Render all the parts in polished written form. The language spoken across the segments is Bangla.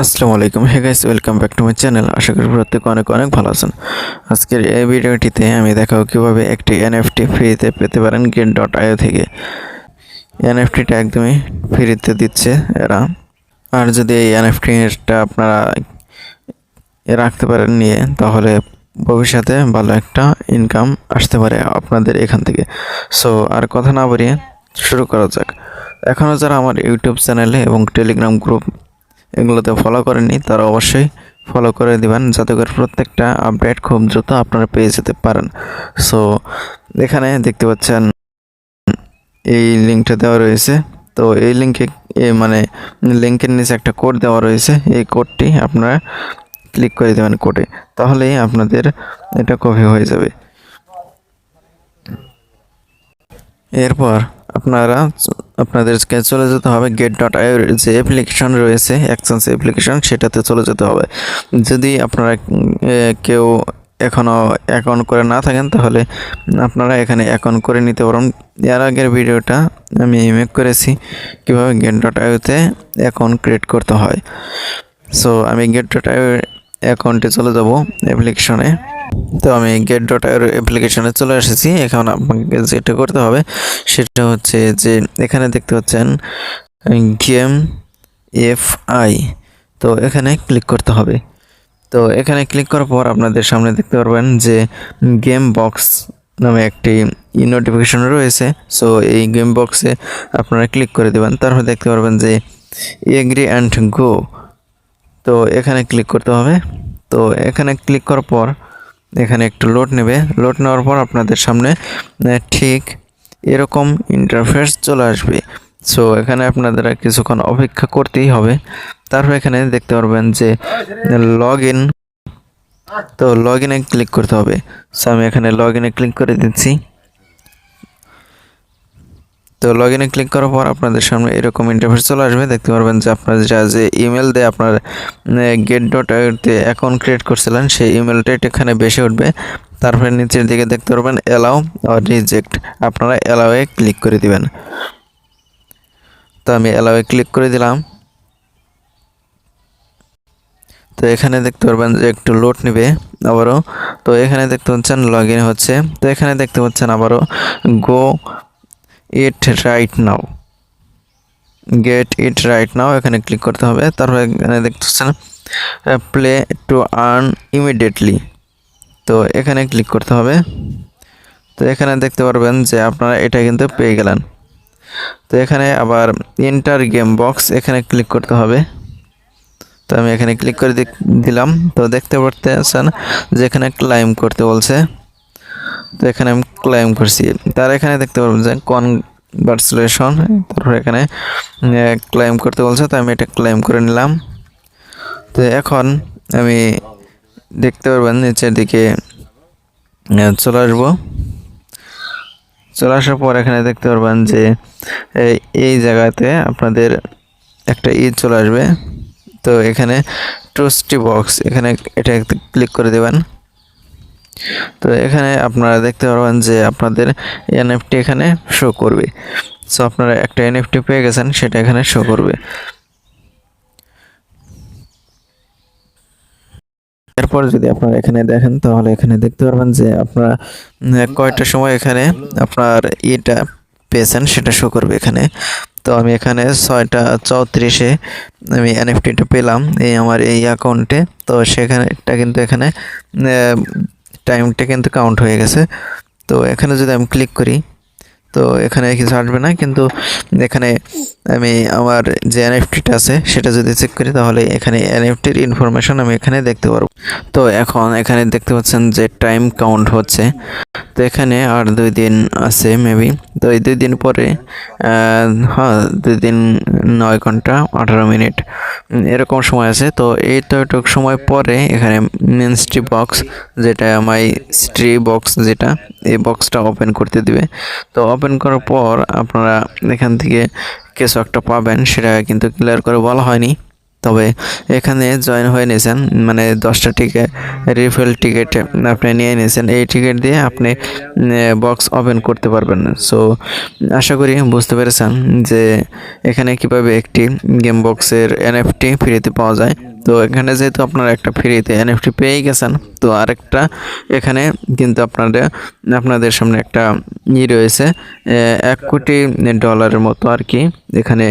আসসালামু আলাইকুম। Hey guys, welcome back to my channel. আশা করি প্রত্যেকে অনেক অনেক ভালো আছেন। আজকের এই ভিডিওটিতে আমি দেখাবো কিভাবে একটি এনএফটি ফ্রিতে পেতে পারেন get.io থেকে। এনএফটিটা একদমই ফ্রিতে দিচ্ছে এরা। আর যদি এই এনএফটিটা আপনারা রাখতে পারেন নিয়ে, তাহলে ভবিষ্যতে ভালো একটা ইনকাম আসতে পারে আপনাদের এখান থেকে। সো আর কথা না বাড়িয়ে শুরু করা যাক। এখনও যারা আমার ইউটিউব চ্যানেলে এবং টেলিগ্রাম গ্রুপ এগুলোতে ফলো করেননি, তারা অবশ্যই ফলো করে দিবেন, যাতে করে প্রত্যেকটা আপডেট খুব দ্রুত আপনারা পেয়ে যেতে পারেন। সো এখানে দেখতে পাচ্ছেন এই লিঙ্কটা দেওয়া রয়েছে। তো এই লিঙ্কে মানে লিঙ্কের নিচে একটা কোড দেওয়া রয়েছে। এই কোডটি আপনারা ক্লিক করে দেবেন কোডে, তাহলেই আপনাদের এটা কপি হয়ে যাবে। এরপর আপনাদেরকে চলে যেতে হবে get.io যে অ্যাপ্লিকেশন রয়েছে, এক্সচেঞ্জ অ্যাপ্লিকেশন, সেটাতে চলে যেতে হবে। যদি আপনারা কেউ এখনও অ্যাকাউন্ট করে না থাকেন, তাহলে আপনারা এখানে অ্যাকাউন্ট করে নিতে পারেন। এর আগের ভিডিওটা আমি মেক করেছি কীভাবে get.io-তে অ্যাকাউন্ট ক্রিয়েট করতে হয়। সো আমি get.io অ্যাকাউন্টে চলে যাব অ্যাপ্লিকেশনে। তো আমি get.io অ্যাপ্লিকেশনে চলে এসেছি। এখন আপনাকে যেটা করতে হবে সেটা হচ্ছে যে এখানে দেখতে পাচ্ছেন গেম এফআই, তো এখানে ক্লিক করতে হবে। তো এখানে ক্লিক করার পর আপনাদের সামনে দেখতে পারবেন যে গেম বক্স নামে একটি নোটিফিকেশন রয়েছে। সো এই গেম বক্সে আপনারা ক্লিক করে দেবেন। তারপর দেখতে পারবেন যে এগ্রি অ্যান্ড গো, তো এখানে ক্লিক করতে হবে। তো এখানে ক্লিক করার পর এখানে একটু লোড নেবে। লোড নেওয়ার পর আপনাদের সামনে ঠিক এরকম ইন্টারফেস চলে আসবে। সো এখানে আপনাদের কিছুক্ষণ অপেক্ষা করতেই হবে। তারপর এখানে দেখতে পারবেন যে লগ ইন, তো লগ ইনে ক্লিক করতে হবে। সো আমি এখানে লগ ইনে ক্লিক করে দিচ্ছি। তো লগ ইনে ক্লিক করার পর আপনাদের সামনে এরকম ইন্টারফেস চলে আসবে। দেখতে পারবেন যে আপনার যে ইমেল দিয়ে আপনার get.io-তে অ্যাকাউন্ট ক্রিয়েট করছিলেন, সেই ইমেলটা এখানে বেশি উঠবে। তারপরে নিচের দিকে দেখতে পারবেন অ্যালাউ আর রিজেক্ট, আপনারা অ্যালাউয়ে ক্লিক করে দিবেন। তো আমি অ্যালাউয়ে ক্লিক করে দিলাম। তো এখানে দেখতে পারবেন যে একটু লোড নেবে আবারও। তো এখানে দেখতে পাচ্ছেন লগ ইন হচ্ছে। তো এখানে দেখতে পাচ্ছেন আবারও go it right now, get it right now, এখানে ক্লিক করতে হবে। তারপরে এখানে দেখতেছেন প্লে টু আর্ন ইমিডিয়েটলি, তো এখানে ক্লিক করতে হবে। তো এখানে দেখতে পারবেন যে আপনারা এটা কিন্তু পেয়ে গেলেন। তো এখানে আবার এন্টার গেম বক্স, এখানে ক্লিক করতে হবে। তো আমি এখানে ক্লিক করে দিলাম। তো দেখতে পাচ্ছেন যে এখানে ক্লাইম করতে বলছে। তো এখানে আমি ক্লাইম করছি। তার এখানে দেখতে পারবেন যে কনভার্সেশন, তারপর এখানে ক্লাইম করতে বলছে। তো আমি এটা ক্লাইম করে নিলাম। তো এখন আমি দেখতে পারবেন নিচের দিকে চলে আসবো। চলে আসার পর এখানে দেখতে পারবেন যে এই জায়গাতে আপনাদের একটা চলে আসবে। তো এখানে ট্রুস্টি বক্স, এখানে এটা ক্লিক করে দেবেন। তো এখানে আপনারা দেখতে পারবেন যে আপনাদের এনএফটি এখানে শো করবে। সো আপনারা একটা এনএফটি পেয়ে গেছেন, সেটা এখানে শো করবে। এরপর যদি আপনারা এখানে দেখেন, তাহলে এখানে দেখতে পারবেন যে আপনারা কয়টার সময় এখানে আপনার এটা পেয়েছেন সেটা শো করবে এখানে। তো আমি এখানে 6:34-এ আমি এনএফটিটা পেলাম এই আমার এই অ্যাকাউন্টে। তো সেখানে এটা কিন্তু এখানে টাইমটা কিন্তু কাউন্ট হয়ে গেছে। তো এখানে যদি আমি ক্লিক করি, তো এখানে কিছু আসবে না, কিন্তু এখানে আমি আমার যে এনএফটিটা আছে সেটা যদি চেক করি, তাহলে এখানে এনএফটির ইনফরমেশন আমি এখানে দেখতে পারবো। তো এখন এখানে দেখতে পাচ্ছেন যে টাইম কাউন্ট হচ্ছে। তো এখানে আর 2 দিন আছে মেবি। তো এই 2 দিন পরে হ্যাঁ 2 দিন 9 ঘন্টা 18 মিনিট এরকম সময় আছে। তো এইটুক সময় পরে এখানে মিনস্ট্রি বক্স, যেটা মাইস্ট্রি বক্স, যেটা এই বক্সটা ওপেন করতে দিবে। তো ওপেন করার পর আপনারা এখান থেকে কিছু একটা পাবেন, সেটা কিন্তু ক্লিয়ার করে বলা হয়নি। তবে এখানে জয়েন হয়ে নিয়েছেন, মানে 10টা টিকিট রিফিল টিকিট আপনি নিয়ে নিয়েছেন। এই টিকিট দিয়ে আপনি বক্স ওপেন করতে পারবেন। সো আশা করি বুঝতে পেরেছেন যে এখানে কিভাবে একটি গেম বক্সের এনএফটি ফ্রিতে পাওয়া যায়। তো এখানে যেহেতু আপনারা একটা ফ্রিতে এনএফটি পেয়ে গেছেন, তো আরেকটা এখানে কিন্তু আপনাদের সামনে একটা রয়েছে 1 কোটি ডলারের মতো আর কি এখানে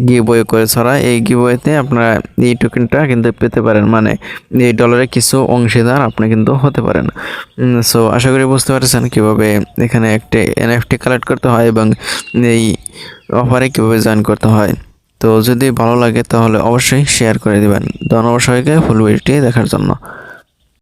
গিভওয়ে করে ছড়া। এই গিভওয়েতে আপনারা এই টোকেনটা কিন্তু পেতে পারেন, মানে এই ডলারের কিছু অংশীদার আপনি কিন্তু হতে পারেন। সো আশা করি বুঝতে পারছেন কীভাবে এখানে একটা এনএফটি কালেক্ট করতে হয় এবং এই অফারে কীভাবে জয়েন করতে হয়। তো যদি ভালো লাগে তাহলে অবশ্যই শেয়ার করে দিবেন। ধন্যবাদ সবাইকে ফুল ভিডিওটি দেখার জন্য।